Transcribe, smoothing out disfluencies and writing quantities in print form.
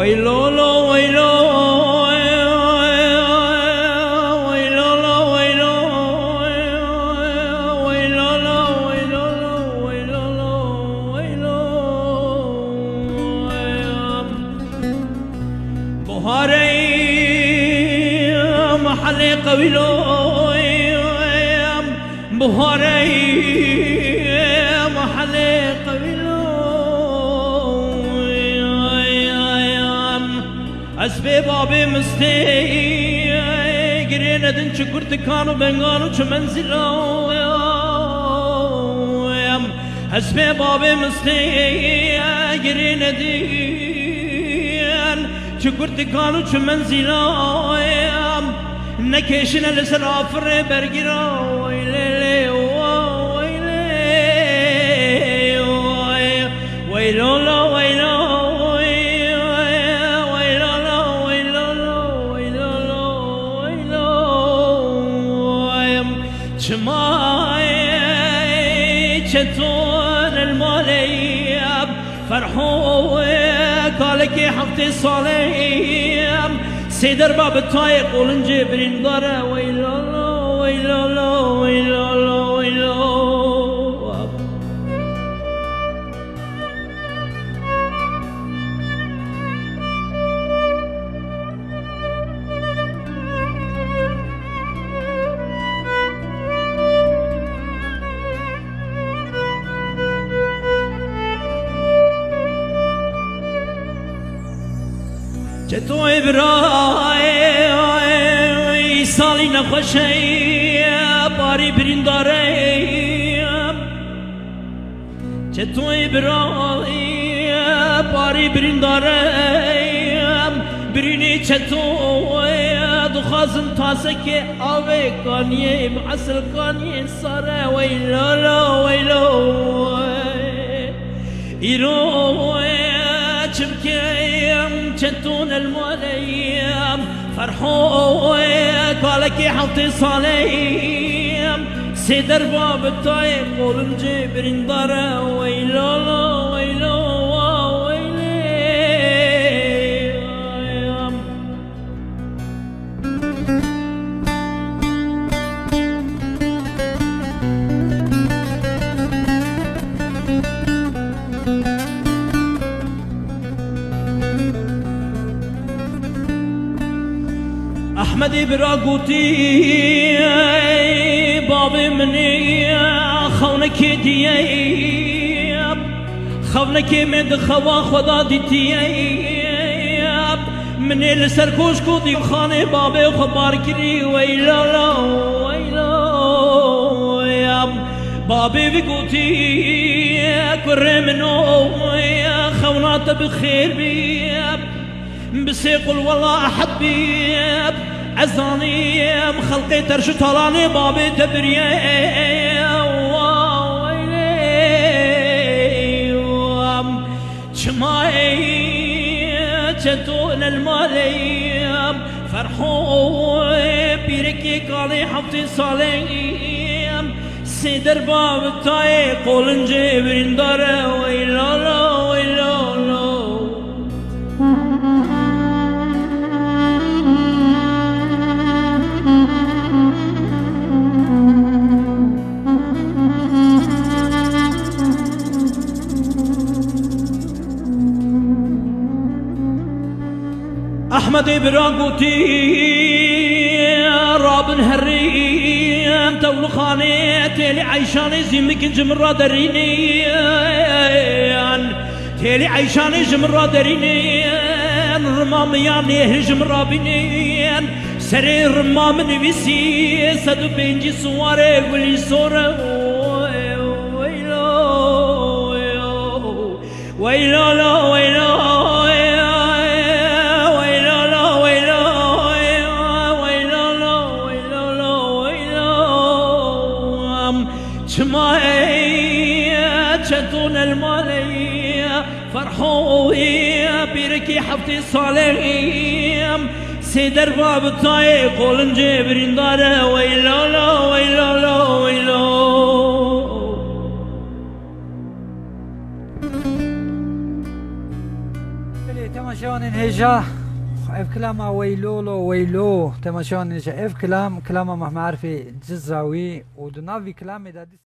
ويلولو ويلو بهاري محلي قبيلو اسبي بابي مستي قرينا دن شكرت كانوا بنغانو شمنزلو اسبي بابي مستي قرينا دن شكرت كانوا شمنزلو نكيشنا لسرافر برقرا ويلي ويلو شماي شتون الماليب فرحوا قالك يا حفتي صاليب سيدر باب الطايق ولنجبرين ضرا ويلو ويلو ويلو ويلو جتو إبراهيم سالي نخشي باري برنداريم جتو إبراهيم باري برنداريم بريني جتو دخازن تاسكي آوي كانيه معسل كانيه سارة ويلو ويلو إيرو چمكيم چتون الماليم فرحوا قالك يا حطي صاليم سيدر باب الطايق قولن جبرين دارا ويلو ويلو أحمد براقوتي بابي مني خونك دياب خونك مد خوا خدا ديتياب مني لسركوش كودي خاني بابي خبار كري ويلا لا ويلا يا بابي بقوتي كرمنو يا خونات بخير بياب بسيقل والله أحبي عزاني خلقي ترش طلاني بابي تبريه شماي تدون الماليم فرحوا بيركي قالي حفتي صاليم سيدر باب الطايق قولن جبرين داره ويلو ويلو أحمد براقوتي رابن هريم تولو خاني تيلي عيشاني زيمك جمرة دريني تيلي عيشاني جمرة دريني رمام يعني جمرة بنين سري رمام نبيسي سدو بينجي سواري ولي سورة ويلو ويلو شتون المالية فرحوا بيركي حفتي صالحيم سيدر باب الطايق قولن جبرين داره ويلو ويلو ويلو تماشان هجا اف كلام ويلولو ويلو تماشان هجا اف كلام مهما عارفي جزاوي ودنافي كلام دا